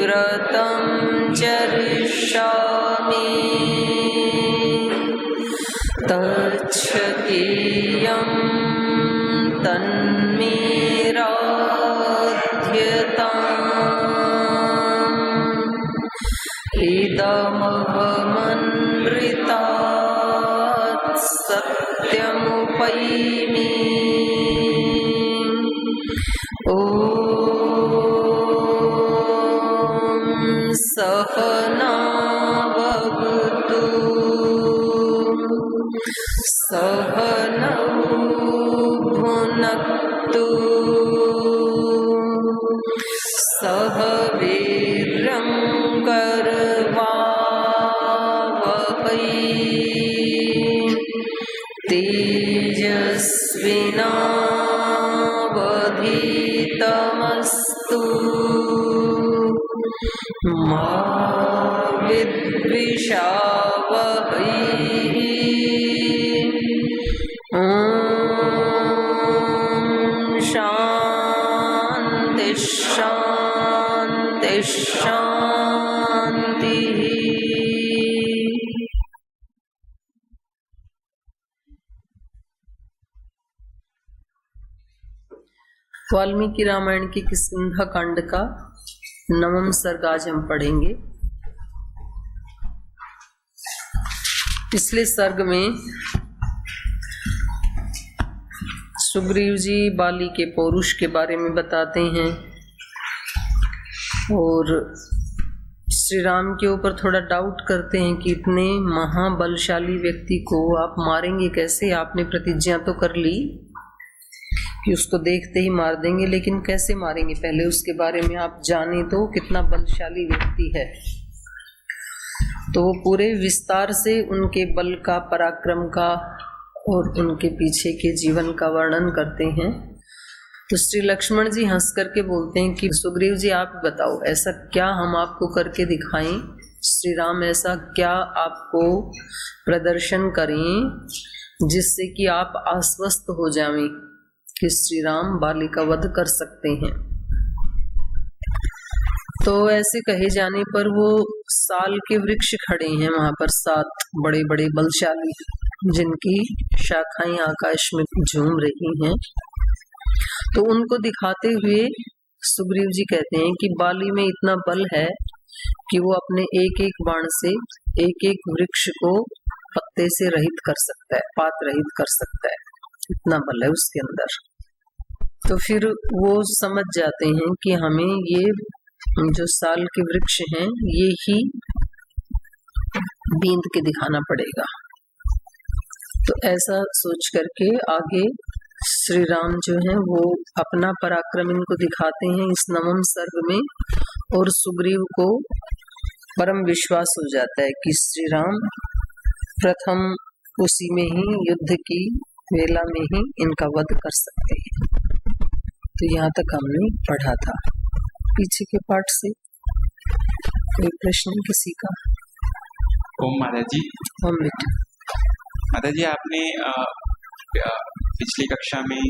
व्रतं चरिष्यामि तच्छकीयं तन्मे राध्यताम् इदमहमनृतात् सत्यमुपैमि सहनावतु सहनौ भुनक्तु सह वीर्यं करवावहै तेजस्विनावधीतमस्तु मा विद्विषावहै। शांति शांति शांति। वाल्मीकि रामायण की किष्किंधा कांड का नवम सर्ग आज हम पढ़ेंगे। पिछले सर्ग में सुग्रीव जी बाली के पौरुष के बारे में बताते हैं और श्री राम के ऊपर थोड़ा डाउट करते हैं कि इतने महाबलशाली व्यक्ति को आप मारेंगे कैसे। आपने प्रतिज्ञा तो कर ली कि उसको देखते ही मार देंगे, लेकिन कैसे मारेंगे, पहले उसके बारे में आप जाने तो कितना बलशाली व्यक्ति है। तो वो पूरे विस्तार से उनके बल का, पराक्रम का और उनके पीछे के जीवन का वर्णन करते हैं। तो श्री लक्ष्मण जी हंस करके बोलते हैं कि सुग्रीव जी आप बताओ ऐसा क्या हम आपको करके दिखाएं, श्री राम ऐसा क्या आपको प्रदर्शन करें जिससे कि आप आश्वस्त हो जाएं कि श्री राम बाली का वध कर सकते हैं। तो ऐसे कहे जाने पर वो साल के वृक्ष खड़े हैं वहां पर, 7 बड़े बड़े बलशाली, जिनकी शाखाएं आकाश में झूम रही हैं। तो उनको दिखाते हुए सुग्रीव जी कहते हैं कि बाली में इतना बल है कि वो अपने एक एक बाण से एक एक वृक्ष को पत्ते से रहित कर सकता है, पात रहित कर सकता है, इतना बल है उसके अंदर। तो फिर वो समझ जाते हैं कि हमें ये जो साल के वृक्ष हैं ये ही बींद के दिखाना पड़ेगा। तो ऐसा सोच करके आगे श्री राम जो है वो अपना पराक्रम इनको दिखाते हैं इस नवम सर्ग में, और सुग्रीव को परम विश्वास हो जाता है कि श्री राम प्रथम उसी में ही युद्ध की वेला में ही इनका वध कर सकते हैं। तो यहाँ तक हमने पढ़ा था। पीछे के पाठ से कोई प्रश्न किसी का? ओम माता जी। ओम बेटा। माता जी आपने पिछली कक्षा में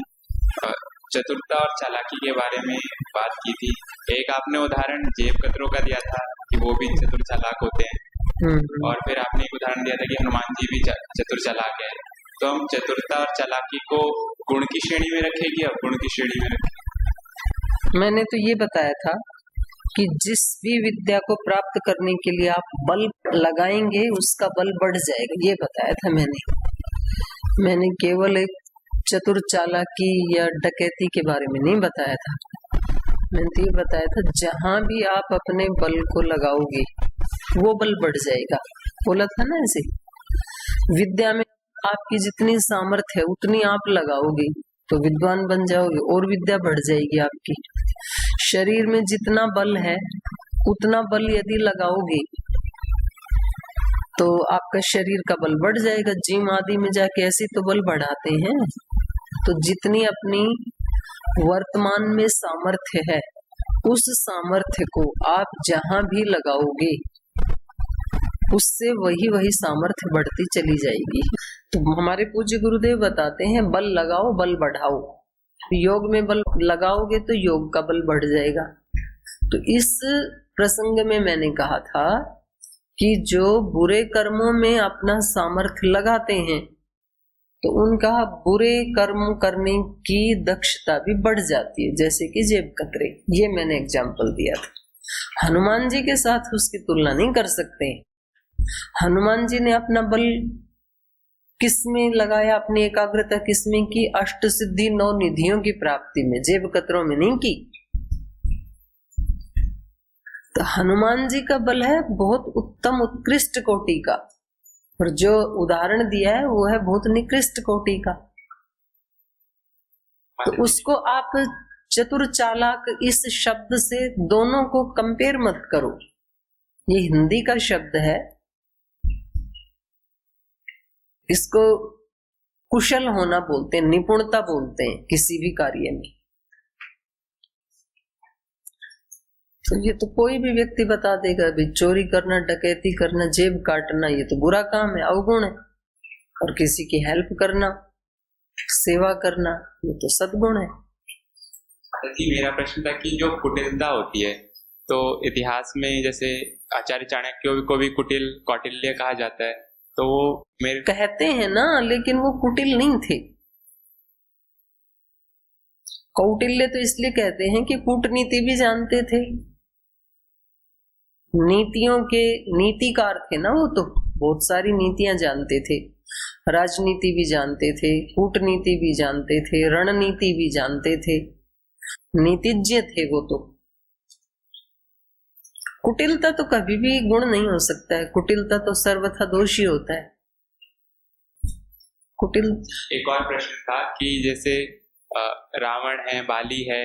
चतुरता और चालाकी के बारे में बात की थी। एक आपने उदाहरण जेब कतरों का दिया था कि वो भी चतुर चालाक होते हैं, और फिर आपने एक उदाहरण दिया था कि हनुमान जी भी चतुर चालाक है। तो हम चतुरता और चालाकी को गुण की श्रेणी में रखें कि अवगुण की श्रेणी में रखें? मैंने तो ये बताया था कि जिस भी विद्या को प्राप्त करने के लिए आप बल लगाएंगे उसका बल बढ़ जाएगा, ये बताया था मैंने केवल एक चतुर चालाकी या डकैती के बारे में नहीं बताया था। मैंने तो ये बताया था जहां भी आप अपने बल को लगाओगे वो बल बढ़ जाएगा, बोला था ना। ऐसे विद्या में आपकी जितनी सामर्थ्य है उतनी आप लगाओगे, तो विद्वान बन जाओगे और विद्या बढ़ जाएगी आपकी। शरीर में जितना बल है उतना बल यदि लगाओगे तो आपका शरीर का बल बढ़ जाएगा। जिम आदि में जाके ऐसे तो बल बढ़ाते हैं। तो जितनी अपनी वर्तमान में सामर्थ्य है उस सामर्थ्य को आप जहां भी लगाओगे उससे वही सामर्थ्य बढ़ती चली जाएगी। तो हमारे पूज्य गुरुदेव बताते हैं बल लगाओ बल बढ़ाओ। योग में बल लगाओगे तो योग का बल बढ़ जाएगा। तो इस प्रसंग में मैंने कहा था कि जो बुरे कर्मों में अपना सामर्थ्य लगाते हैं तो उनका बुरे कर्म करने की दक्षता भी बढ़ जाती है, जैसे कि जेब कतरे, ये मैंने एग्जाम्पल दिया था। हनुमान जी के साथ उसकी तुलना नहीं कर सकते। हनुमान जी ने अपना बल किसमें लगाया, अपनी एकाग्रता किसमें की? अष्ट सिद्धि 9 निधियों की प्राप्ति में, जेब कतरों में नहीं की। तो हनुमान जी का बल है बहुत उत्तम उत्कृष्ट कोटि का, और जो उदाहरण दिया है वो है बहुत निकृष्ट कोटि का। तो उसको आप चतुर चालाक इस शब्द से दोनों को कंपेयर मत करो। ये हिंदी का शब्द है, इसको कुशल होना बोलते हैं, निपुणता बोलते हैं किसी भी कार्य में। तो ये तो कोई भी व्यक्ति बता देगा भी चोरी करना, डकैती करना, जेब काटना ये तो बुरा काम है, अवगुण है, और किसी की हेल्प करना, सेवा करना ये तो सद्गुण है। मेरा प्रश्न था कि जो कुटिलता होती है तो इतिहास में जैसे आचार्य चाणक्य को भी कुटिल कौटिल्य कहा जाता है, तो वो मेरे कहते हैं ना, लेकिन वो कुटिल नहीं थे। कौटिल्य तो इसलिए कहते हैं कि कूटनीति भी जानते थे, नीतियों के नीतिकार थे ना, वो तो बहुत सारी नीतियां जानते थे, राजनीति भी जानते थे, कूटनीति भी जानते थे, रणनीति भी जानते थे, नीतिज्ञ थे वो तो। कुटिलता तो कभी भी गुण नहीं हो सकता है, कुटिलता तो सर्वथा दोषी होता है। कुटिल एक और प्रश्न था कि जैसे रावण है, बाली है,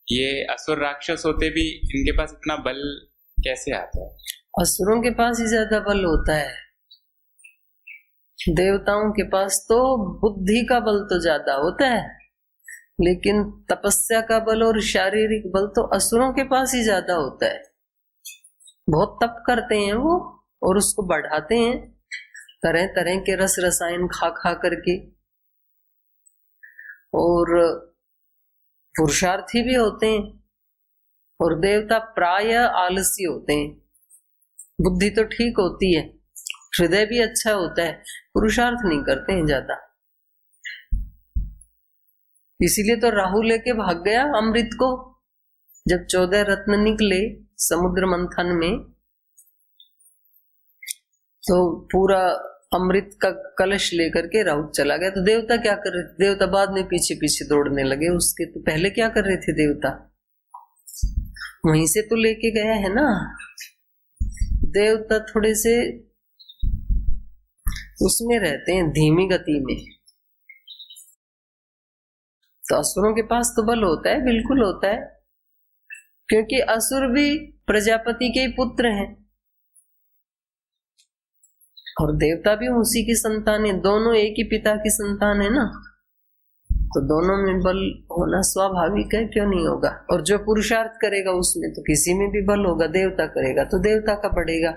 ये असुर राक्षस होते भी इनके पास इतना बल कैसे आता है? असुरों के पास ही ज्यादा बल होता है, देवताओं के पास तो बुद्धि का बल तो ज्यादा होता है, लेकिन तपस्या का बल और शारीरिक बल तो असुरों के पास ही ज्यादा होता है। बहुत तप करते हैं वो और उसको बढ़ाते हैं तरह तरह के रस रसायन खा खा करके, और पुरुषार्थी भी होते हैं। और देवता प्राय आलसी होते हैं, बुद्धि तो ठीक होती है, हृदय भी अच्छा होता है, पुरुषार्थ नहीं करते हैं ज्यादा। इसीलिए तो राहु लेके भाग गया अमृत को। जब 14 रत्न निकले समुद्र मंथन में तो पूरा अमृत का कलश लेकर के राहु चला गया। तो देवता क्या कर रहे थे? देवता बाद में पीछे पीछे दौड़ने लगे, उसके तो पहले क्या कर रहे थे देवता? वहीं से तो लेके गया है ना। देवता थोड़े से उसमें रहते हैं, धीमी गति में। तो असुरों के पास तो बल होता है, बिल्कुल होता है, क्योंकि असुर भी प्रजापति के पुत्र हैं और देवता भी उसी की संतान है, दोनों एक ही पिता की संतान है ना। तो दोनों में बल होना स्वाभाविक है, क्यों नहीं होगा। और जो पुरुषार्थ करेगा उसमें तो किसी में भी बल होगा। देवता करेगा तो देवता का बढ़ेगा,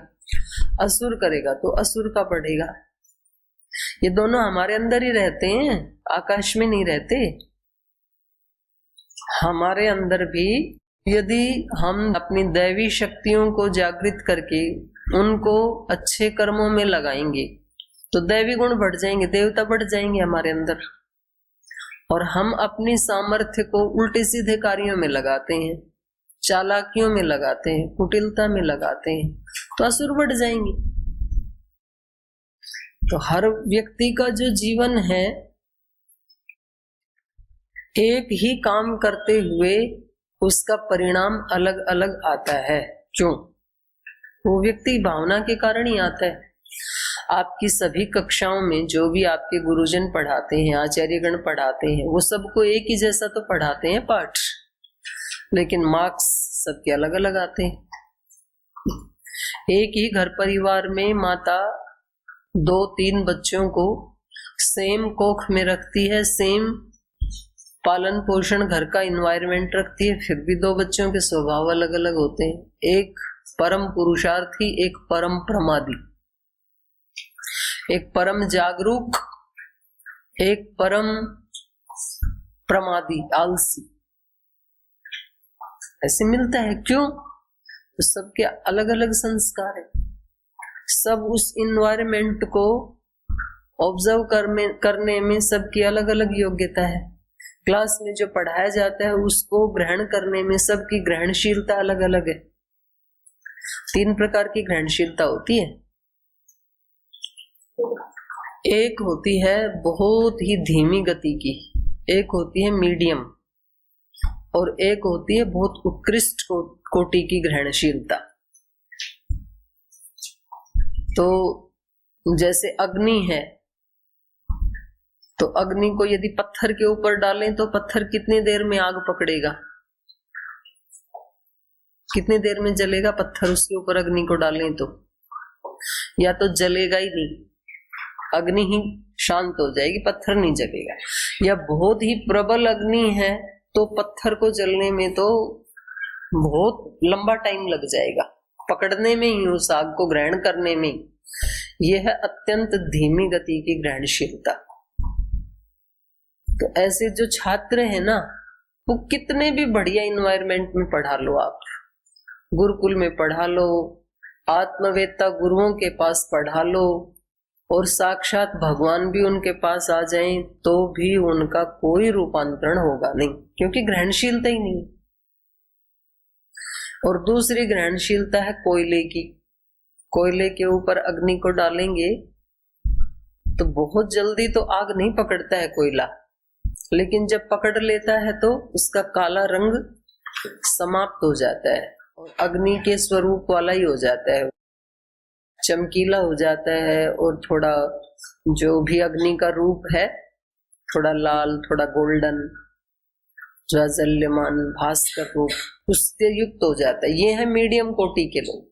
असुर करेगा तो असुर का बढ़ेगा। ये दोनों हमारे अंदर ही रहते हैं, आकाश में नहीं रहते। हमारे अंदर भी यदि हम अपनी दैवी शक्तियों को जागृत करके उनको अच्छे कर्मों में लगाएंगे तो दैवी गुण बढ़ जाएंगे, देवता बढ़ जाएंगे हमारे अंदर। और हम अपनी सामर्थ्य को उल्टे सीधे कार्यों में लगाते हैं, चालाकियों में लगाते हैं, कुटिलता में लगाते हैं, तो असुर बढ़ जाएंगे। तो हर व्यक्ति का जो जीवन है, एक ही काम करते हुए उसका परिणाम अलग अलग आता है। क्यों? वो व्यक्ति भावना के कारण ही आता है। आपकी सभी कक्षाओं में जो भी आपके गुरुजन पढ़ाते हैं, आचार्यगण पढ़ाते हैं, वो सबको एक ही जैसा तो पढ़ाते हैं पाठ, लेकिन मार्क्स सबके अलग अलग आते हैं। एक ही घर परिवार में माता 2-3 बच्चों को सेम कोख में रखती है, सेम पालन पोषण घर का इन्वायरमेंट रखती है, फिर भी 2 बच्चों के स्वभाव अलग अलग होते हैं। एक परम पुरुषार्थी, एक परम प्रमादी, एक परम जागरूक, एक परम प्रमादी आलसी, ऐसे मिलता है। क्यों? तो सबके अलग अलग संस्कार है, सब उस इन्वायरमेंट को ऑब्जर्व करने में सबकी अलग अलग योग्यता है। क्लास में जो पढ़ाया जाता है उसको ग्रहण करने में सबकी ग्रहणशीलता अलग अलग है। 3 प्रकार की ग्रहणशीलता होती है। एक होती है बहुत ही धीमी गति की, एक होती है मीडियम, और एक होती है बहुत उत्कृष्ट कोटि की ग्रहणशीलता। तो जैसे अग्नि है, तो अग्नि को यदि पत्थर के ऊपर डालें तो पत्थर कितनी देर में आग पकड़ेगा? कितनी देर में जलेगा पत्थर? उसके ऊपर अग्नि को डालें तो या तो जलेगा ही नहीं, अग्नि ही शांत हो जाएगी, पत्थर नहीं जलेगा। या बहुत ही प्रबल अग्नि है तो पत्थर को जलने में तो बहुत लंबा टाइम लग जाएगा, पकड़ने में ही, उस आग को ग्रहण करने में। यह है अत्यंत धीमी गति की ग्रहणशीलता। तो ऐसे जो छात्र है ना, वो कितने भी बढ़िया इन्वायरमेंट में पढ़ा लो, आप गुरुकुल में पढ़ा लो, आत्मवेत्ता गुरुओं के पास पढ़ा लो, और साक्षात भगवान भी उनके पास आ जाएं, तो भी उनका कोई रूपांतरण होगा नहीं, क्योंकि ग्रहणशीलता ही नहीं। और दूसरी ग्रहणशीलता है कोयले की। कोयले के ऊपर अग्नि को डालेंगे तो बहुत जल्दी तो आग नहीं पकड़ता है कोयला, लेकिन जब पकड़ लेता है तो उसका काला रंग समाप्त हो जाता है और अग्नि के स्वरूप वाला ही हो जाता है, चमकीला हो जाता है। और थोड़ा जो भी अग्नि का रूप है, थोड़ा लाल, थोड़ा गोल्डन, ज्वाजल्यमान भास्कर रूप, उससे युक्त हो जाता है। ये है मीडियम कोटि के लोग,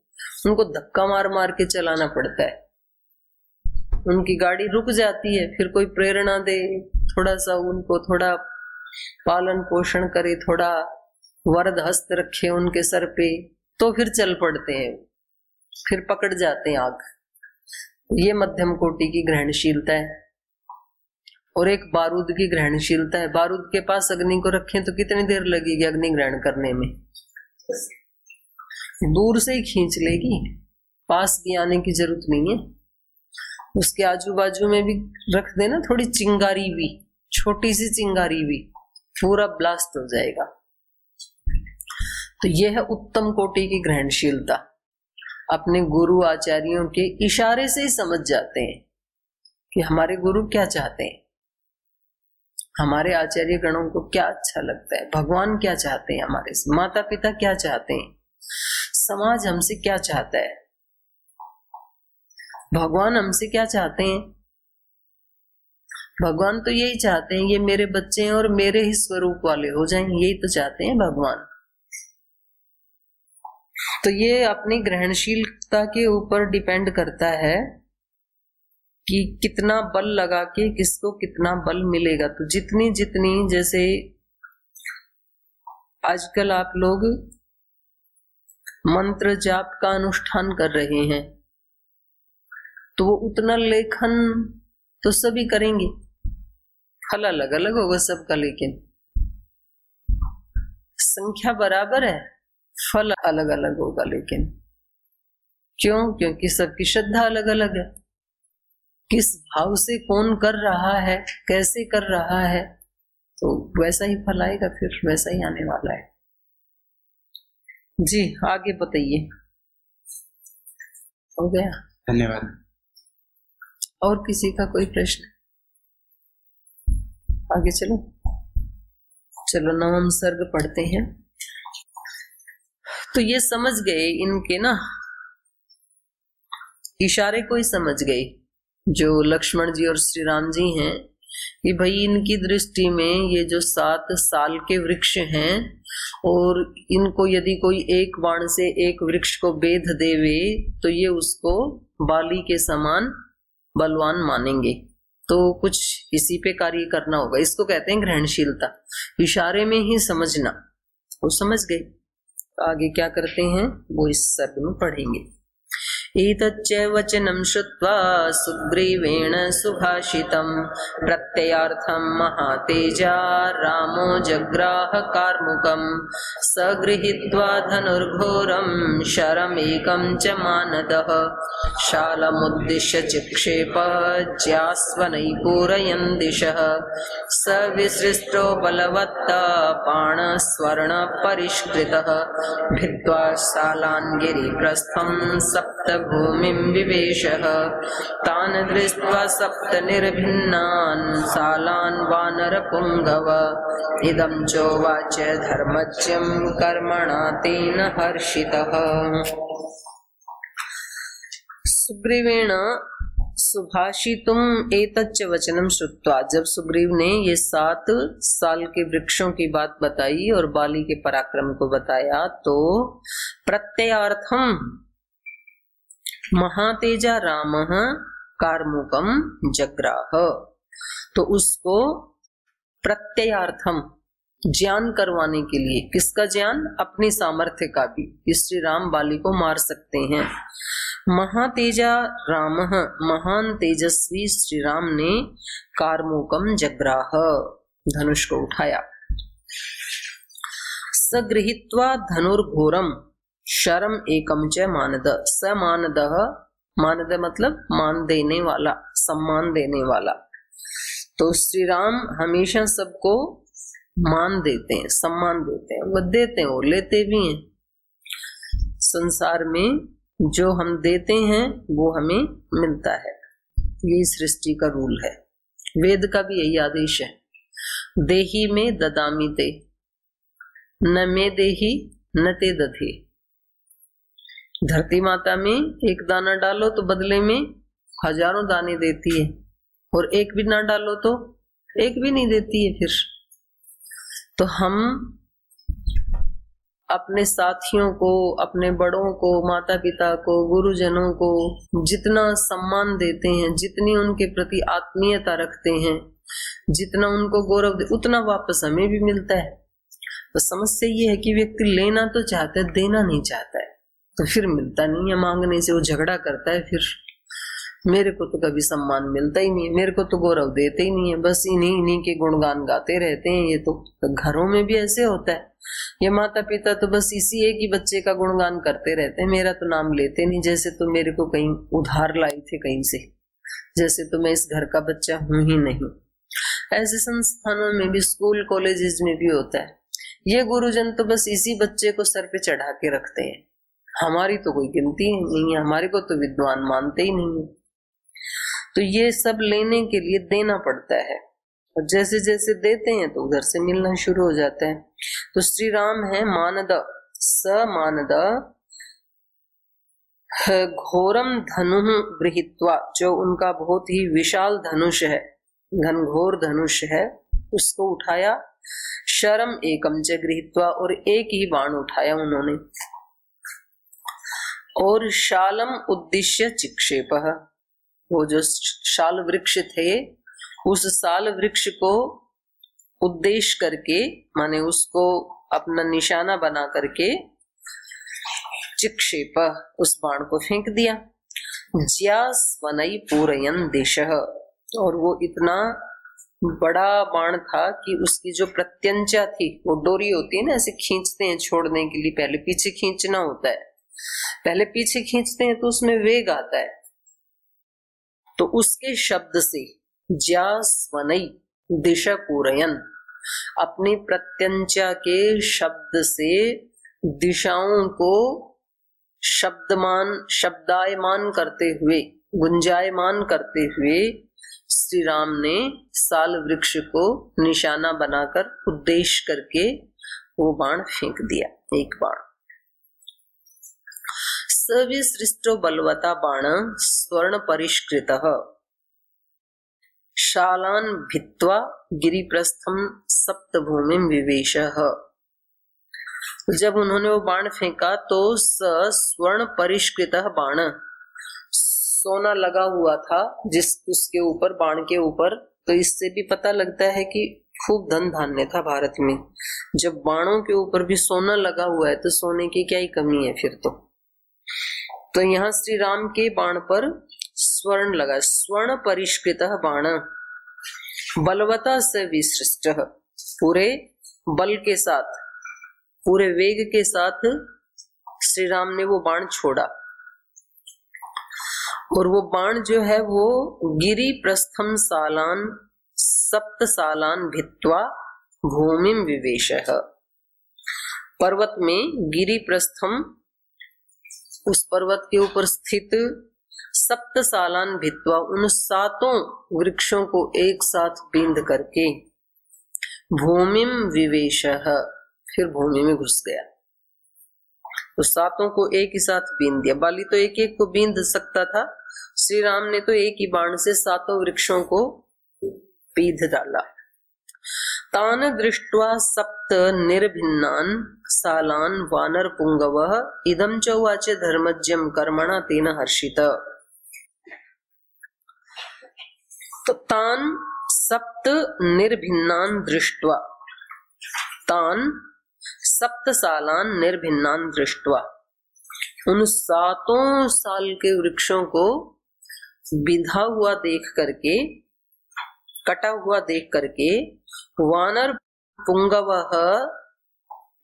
उनको धक्का मार मार के चलाना पड़ता है। उनकी गाड़ी रुक जाती है, फिर कोई प्रेरणा दे, थोड़ा सा उनको थोड़ा पालन पोषण करे, थोड़ा वरद हस्त रखे उनके सर पे, तो फिर चल पड़ते हैं, फिर पकड़ जाते हैं आग। ये मध्यम कोटि की ग्रहणशीलता है। और एक बारूद की ग्रहणशीलता है। बारूद के पास अग्नि को रखें तो कितनी देर लगेगी अग्नि ग्रहण करने में? दूर से ही खींच लेगी, पास भी आने की जरूरत नहीं है। उसके आजू बाजू में भी रख देना थोड़ी चिंगारी भी, छोटी सी चिंगारी भी, पूरा ब्लास्ट हो जाएगा। तो यह है उत्तम कोटि की ग्रहणशीलता। अपने गुरु आचार्यों के इशारे से ही समझ जाते हैं कि हमारे गुरु क्या चाहते हैं, हमारे आचार्य गणों को क्या अच्छा लगता है, भगवान क्या चाहते हैं हमारे से, माता पिता क्या चाहते हैं, समाज हमसे क्या चाहता है, भगवान हमसे क्या चाहते हैं। भगवान तो यही चाहते हैं ये मेरे बच्चे हैं और मेरे ही स्वरूप वाले हो जाएं, यही तो चाहते हैं भगवान। तो ये अपनी ग्रहणशीलता के ऊपर डिपेंड करता है कि कितना बल लगा के किसको कितना बल मिलेगा। तो जितनी जितनी, जैसे आजकल आप लोग मंत्र जाप का अनुष्ठान कर रहे हैं, तो वो उतना लेखन तो सभी करेंगे, फल अलग अलग होगा सबका, लेकिन संख्या बराबर है, फल अलग अलग होगा। लेकिन क्यों? क्योंकि सबकी श्रद्धा अलग अलग है। किस भाव से कौन कर रहा है, कैसे कर रहा है, तो वैसा ही फल आएगा, फिर वैसा ही आने वाला है। जी आगे बताइए। हो गया? धन्यवाद। और किसी का कोई प्रश्न? आगे चलो। चलो नवम सर्ग पढ़ते हैं। तो ये समझ गए, इनके ना इशारे को ही समझ गए जो लक्ष्मण जी और श्री राम जी हैं, कि भाई इनकी दृष्टि में ये जो 7 साल के वृक्ष हैं और इनको यदि कोई एक बाण से एक वृक्ष को बेध देवे तो ये उसको बाली के समान बलवान मानेंगे, तो कुछ इसी पे कार्य करना होगा। इसको कहते हैं ग्रहणशीलता, इशारे में ही समझना। वो समझ गए, आगे क्या करते हैं वो इस सर्ग में पढ़ेंगे। एतच्च वचनं श्रुत्वा सुग्रीवेण सुभाषितं प्रत्ययार्थं महातेजा रामो जग्राह कार्मुकं सगृहीत्वा धनुर्घोरं शरमेकं च मानदः शालमुद्दिश्य चिक्षेप ज्यास्वनैः पूरयन् दिशः स विसृष्टो बलवत्ता बाणस्वर्णपरिष्कृतः भित्त्वा शालान् गिरिप्रस्थं सप्त भूमिं विवेशः तान् दृष्ट्वा सप्त निर्भिन्नान् शालान् वानरपुङ्गव इदं चोवाच धर्मज्ञं कर्मणा तेन हर्षितः। सुग्रीवेण सुभाषितुम एतच्च वचनम श्रुत्वा, जब सुग्रीव ने ये 7 साल के वृक्षों की बात बताई और बाली के पराक्रम को बताया, तो प्रत्ययार्थम महातेजा रामः कार्मुकम जग्राह, तो उसको प्रत्ययार्थम ज्ञान करवाने के लिए, किसका ज्ञान? अपनी सामर्थ्य का भी, श्री राम बाली को मार सकते हैं। महातेजा रामः, महान तेजस्वी श्री राम ने कार्मुकम जग्राह, धनुष को उठाया। सगृहीत्वा धनुर्घोरम शरम एकम च मानद, स मानदः, मानद मतलब मान देने वाला, सम्मान देने वाला। तो श्री राम हमेशा सबको मान देते हैं, सम्मान देते हैं, वो देते हैं, वो लेते भी हैं। संसार में जो हम देते हैं वो हमें मिलता है, यही सृष्टि का रूल है। वेद का भी यही आदेश है, देही में ददामि ते, न मे देही न ते दधे। धरती माता में एक दाना डालो तो बदले में हजारों दाने देती है, और एक भी ना डालो तो एक भी नहीं देती है। फिर तो हम अपने साथियों को, अपने बड़ों को, माता पिता को, गुरुजनों को जितना सम्मान देते हैं, जितनी उनके प्रति आत्मीयता रखते हैं, जितना उनको गौरव, उतना वापस हमें भी मिलता है। तो समस्या ये है कि व्यक्ति लेना तो चाहता है, देना नहीं चाहता है, तो फिर मिलता नहीं है। मांगने से वो झगड़ा करता है, फिर मेरे को तो कभी सम्मान मिलता ही नहीं है, मेरे को तो गौरव देते ही नहीं है, बस इन्हीं के गुणगान गाते रहते हैं। ये तो घरों में भी ऐसे होता है, ये माता पिता तो बस इसी एक ही बच्चे का गुणगान करते रहते हैं, मेरा तो नाम लेते नहीं, जैसे तो मेरे को कहीं उधार लाई थे कहीं से, जैसे तो मैं इस घर का बच्चा हूं ही नहीं। ऐसे संस्थानों में भी, स्कूल कॉलेजेस में भी होता है। ये गुरुजन तो बस इसी बच्चे को सर पे चढ़ा के रखते हैं, हमारी तो कोई गिनती नहीं है, हमारे को तो विद्वान मानते ही नहीं है। तो ये सब लेने के लिए देना पड़ता है, और जैसे जैसे देते हैं तो उधर से मिलना शुरू हो जाता है। तो श्री राम है मानद, स मानद घोरम धनु गृहीत्वा, जो उनका बहुत ही विशाल धनुष है, घनघोर धनुष है, उसको उठाया। शरम एकम च गृहीत्वा, और एक ही बाण उठाया उन्होंने। और शालम उद्दिश्य चिक्षेपः, वो जो शाल वृक्ष थे, उस शाल वृक्ष को उद्देश्य करके, माने उसको अपना निशाना बना करके, चिक्षेप, उस बाण को फेंक दिया। ज्यास्वनई पूरयन् दिशः, और वो इतना बड़ा बाण था कि उसकी जो प्रत्यंचा थी, वो डोरी होती है ना, ऐसे खींचते हैं छोड़ने के लिए, पहले पीछे खींचना होता है, पहले पीछे खींचते हैं तो उसमें वेग आता है। तो उसके शब्द से ज्यास्वनई दिशा पूरयन्, अपनी प्रत्यंचा के शब्द से दिशाओं को शब्दायमान करते हुए, गुंजायमान करते हुए श्री राम ने साल वृक्ष को निशाना बनाकर उद्देश्य करके वो बाण फेंक दिया, एक बाण। सविसृष्टो बलवता बाण स्वर्ण परिष्कृतः, शालान भित्वा गिरिप्रस्थम सप्तभूमिम विवेशः। जब उन्होंने वो बाण फेंका तो स्वर्ण परिष्कृतः बाण, सोना लगा हुआ था जिस उसके ऊपर, बाण के ऊपर। तो इससे भी पता लगता है कि खूब धन धान्य था भारत में। जब बाणों के ऊपर भी सोना लगा हुआ है तो सोने की क्या ही कमी है फिर तो यहाँ श्री राम के बाण पर स्वर्ण लगा, स्वर्ण परिष्कृतः बाण बलवता से विसृष्ट, पूरे बल के साथ, पूरे वेग के साथ श्री राम ने वो बाण छोड़ा। और वो बाण जो है वो गिरि प्रस्थम सालान सप्त सालान भित्वा भूमिम विवेशः, पर्वत में गिरि प्रस्थम, उस पर्वत के ऊपर स्थित सप्त सालान भित्वा, उन सातों वृक्षों को एक साथ बींध करके भूमिम विवेशः, फिर भूमि में घुस गया। तो सातों को एक ही साथ बींध दिया। बाली तो एक एक को बींध सकता था, श्री राम ने तो एक ही बाण से सातों वृक्षों को बींध डाला। तान दृष्ट्वा सप्त निर्भिन्नान सालान वानर पुंगवः इदं च उवाच धर्मज्ञं कर्मणा तेन हर्षित। तो तान सप्त निर्भिन्नान दृष्ट्वा, तान सप्त सालान निर्भिन्नान दृष्ट्वा, उन सातों साल के वृक्षों को बिंधा हुआ देख करके, कटा हुआ देख करके, वानर पुंगवः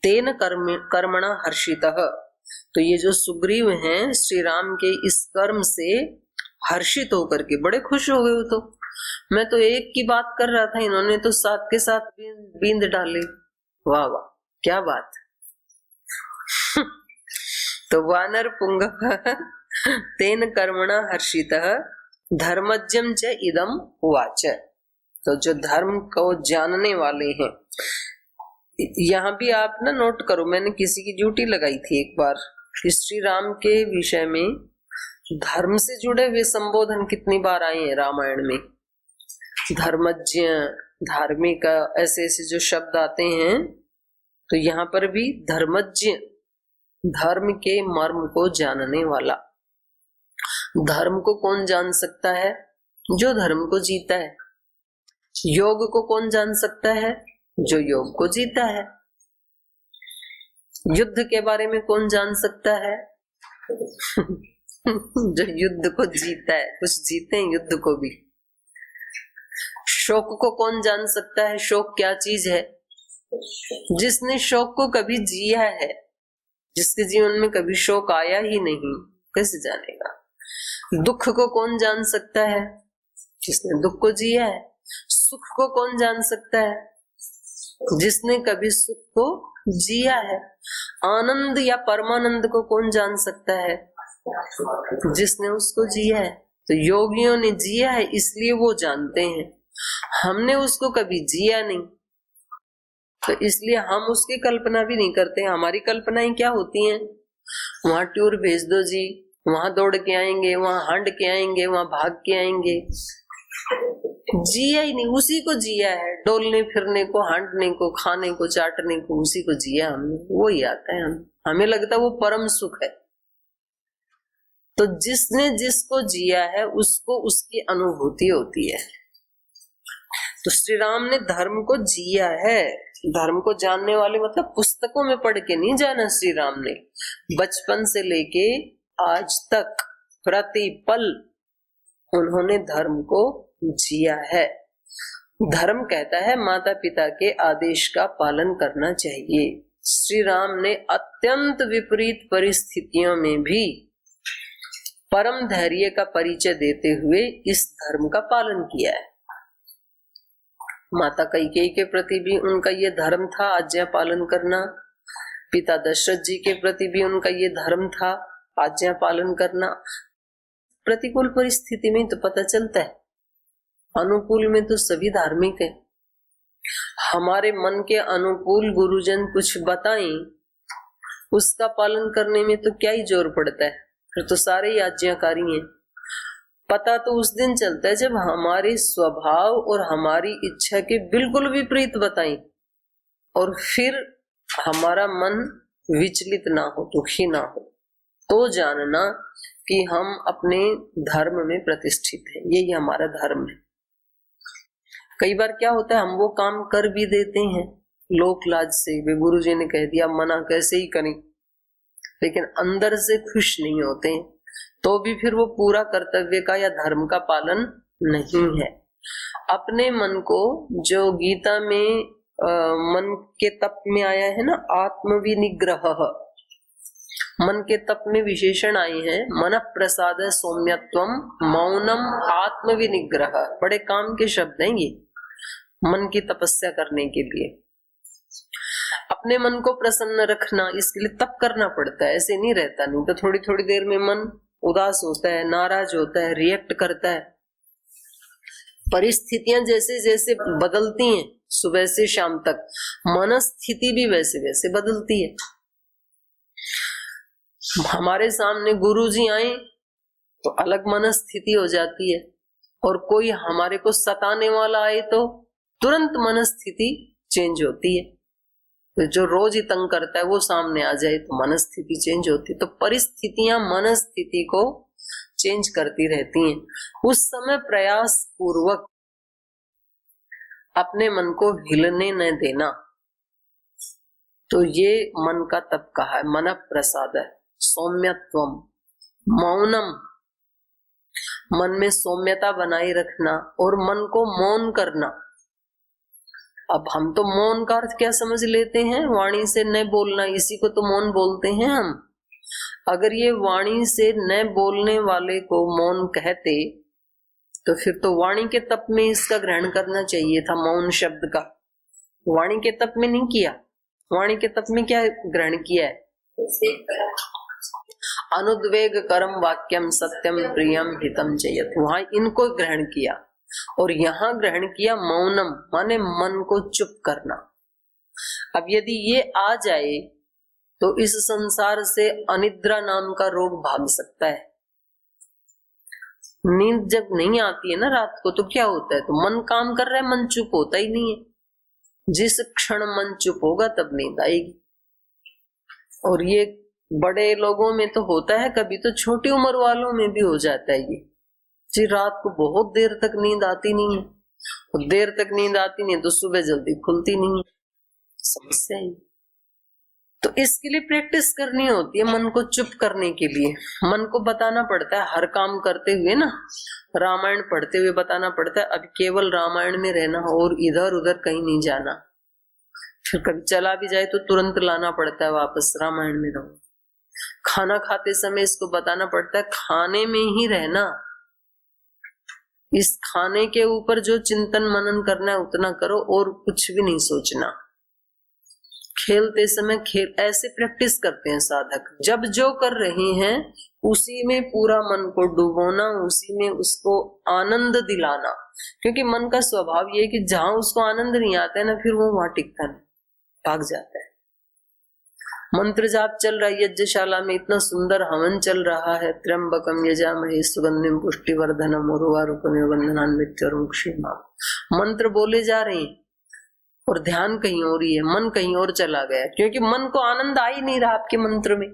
तेन कर्मणा हर्षितः, तो ये जो सुग्रीव हैं श्री राम के इस कर्म से हर्षित होकर के बड़े खुश हो गए। तो मैं तो एक की बात कर रहा था, इन्होंने तो सात के साथ बींद डाले। वाह वाह, क्या बात। तो वानर पुंगव तेन कर्मणा हर्षितः धर्मज्ञं च इदं उवाच। तो जो धर्म को जानने वाले हैं, यहाँ भी आप ना नोट करो, मैंने किसी की ड्यूटी लगाई थी एक बार कि श्री राम के विषय में धर्म से जुड़े हुए संबोधन कितनी बार आए हैं रामायण में। धर्मज्ञ, धार्मिक, ऐसे ऐसे जो शब्द आते हैं, तो यहाँ पर भी धर्मज्ञ, धर्म के मर्म को जानने वाला। धर्म को कौन जान सकता है? जो धर्म को जीता है। योग को कौन जान सकता है? जो योग को जीता है। युद्ध के बारे में कौन जान सकता है? जो युद्ध को जीता है। कुछ जीते हैं युद्ध को भी। शोक को कौन जान सकता है? शोक क्या चीज है? जिसने शोक को कभी जिया है, जिसके जीवन में कभी शोक आया ही नहीं, कैसे जानेगा? दुख को कौन जान सकता है? जिसने दुख को जिया है। सुख को कौन जान सकता है? जिसने कभी सुख को जिया है। आनंद या परमानंद को कौन जान सकता है? जिसने उसको जिया है। तो योगियों ने जिया है इसलिए वो जानते हैं, हमने उसको कभी जिया नहीं, तो इसलिए हम उसकी कल्पना भी नहीं करते। हमारी कल्पनाएं क्या होती हैं? वहां टूर भेज दो जी, वहां दौड़ के आएंगे, वहां हंड के आएंगे, वहां भाग के आएंगे। जिया ही नहीं, उसी को जिया है। डोलने फिरने को, हंटने को, खाने को, चाटने को, उसी को जिया हमने, वो ही आता है। हमें लगता है वो परम सुख है। तो जिसने जिसको जिया है उसको उसकी अनुभूति होती है। तो श्री राम ने धर्म को जिया है। धर्म को जानने वाले मतलब पुस्तकों में पढ़ के नहीं जाना। श्री राम ने बचपन से लेके आज तक प्रतिपल उन्होंने धर्म को जिया है। धर्म कहता है माता पिता के आदेश का पालन करना चाहिए। श्री राम ने अत्यंत विपरीत परिस्थितियों में भी परम धैर्य का परिचय देते हुए इस धर्म का पालन किया है। माता कैकेयी के प्रति भी उनका ये धर्म था आज्ञा पालन करना। पिता दशरथ जी के प्रति भी उनका ये धर्म था आज्ञा पालन करना। प्रतिकूल परिस्थिति में तो पता चलता है, अनुकूल में तो सभी धार्मिक है। हमारे मन के अनुकूल गुरुजन कुछ बताएं, उसका पालन करने में तो क्या ही जोर पड़ता है, फिर तो सारे ही आज्ञाकारी हैं। पता तो उस दिन चलता है जब हमारे स्वभाव और हमारी इच्छा के बिल्कुल विपरीत बताएं और फिर हमारा मन विचलित ना हो, दुखी ना हो, तो जानना कि हम अपने धर्म में प्रतिष्ठित हैं, यही हमारा धर्म है। कई बार क्या होता है, हम वो काम कर भी देते हैं लोक लाज से, वे गुरु जी ने कह दिया मना कैसे ही करें, लेकिन अंदर से खुश नहीं होते हैं, तो भी फिर वो पूरा कर्तव्य का या धर्म का पालन नहीं है। अपने मन को, जो गीता में मन के तप में आया है ना, आत्मविनिग्रह, मन के तप में विशेषण आए हैं, मन प्रसाद सौम्यत्वम मौनम आत्मविनिग्रह, बड़े काम के शब्द हैं ये मन की तपस्या करने के लिए। अपने मन को प्रसन्न रखना, इसके लिए तप करना पड़ता है, ऐसे नहीं रहता, नहीं तो थोड़ी थोड़ी देर में मन उदास होता है, नाराज होता है, रिएक्ट करता है। परिस्थितियां जैसे जैसे बदलती हैं सुबह से शाम तक, मनस्थिति भी वैसे वैसे बदलती है। हमारे सामने गुरुजी आए तो अलग मनस्थिति हो जाती है, और कोई हमारे को सताने वाला आए तो तुरंत मनस्थिति चेंज होती है। तो जो रोज ही तंग करता है वो सामने आ जाए तो मनस्थिति चेंज होती है। तो परिस्थितियां मनस्थिति को चेंज करती रहती हैं। उस समय प्रयास पूर्वक अपने मन को हिलने न देना, तो ये मन का तप कहा है। मन प्रसाद है, सौम्यत्वम, मौनम, मन में सौम्यता बनाए रखना और मन को मौन करना। अब हम तो मौन का अर्थ क्या समझ लेते हैं, वाणी से न बोलना, इसी को तो मौन बोलते हैं हम। अगर ये वाणी से न बोलने वाले को मौन कहते तो फिर तो वाणी के तप में इसका ग्रहण करना चाहिए था, मौन शब्द का। वाणी के तप में नहीं किया। वाणी के तप में क्या ग्रहण किया है? अनुद्वेग करम वाक्यम सत्यम प्रियम हितम चयत, वहां इनको ग्रहण किया। और यहाँ ग्रहण किया मौनम, माने मन को चुप करना। अब यदि ये आ जाए तो इस संसार से अनिद्रा नाम का रोग भाग सकता है। नींद जब नहीं आती है ना रात को, तो क्या होता है, तो मन काम कर रहा है, मन चुप होता ही नहीं है। जिस क्षण मन चुप होगा तब नींद आएगी। और ये बड़े लोगों में तो होता है, कभी तो छोटी उम्र वालों में भी हो जाता है ये जी, रात को बहुत देर तक नींद आती नहीं है, और देर तक नींद आती नहीं तो सुबह जल्दी खुलती नहीं है, समस्या है। तो इसके लिए प्रैक्टिस करनी होती है, मन को चुप करने के लिए। मन को बताना पड़ता है हर काम करते हुए ना, रामायण पढ़ते हुए बताना पड़ता है अब केवल रामायण में रहना और इधर उधर कहीं नहीं जाना। फिर कभी चला भी जाए तो तुरंत लाना पड़ता है वापस, रामायण में रहो। खाना खाते समय इसको बताना पड़ता है खाने में ही रहना, इस खाने के ऊपर जो चिंतन मनन करना है उतना करो और कुछ भी नहीं सोचना। खेलते समय खेल, ऐसे प्रैक्टिस करते हैं साधक। जब जो कर रहे हैं उसी में पूरा मन को डुबोना, उसी में उसको आनंद दिलाना। क्योंकि मन का स्वभाव ये है कि जहां उसको आनंद नहीं आता है ना, फिर वो वहां टिकता नहीं, भाग जाता है। मंत्र जाप चल रहा है यज्ञशाला में, इतना सुंदर हवन चल रहा है, त्र्यंबकम यजामहे सुगंधिम पुष्टिवर्धनम उर्वारुकमिव बन्धनान्वित्तिर्मुक्षीमाम, मंत्र बोले जा रहे हैं और ध्यान कहीं और ही है, मन कहीं और चला गया, क्योंकि मन को आनंद आ ही नहीं रहा आपके मंत्र में।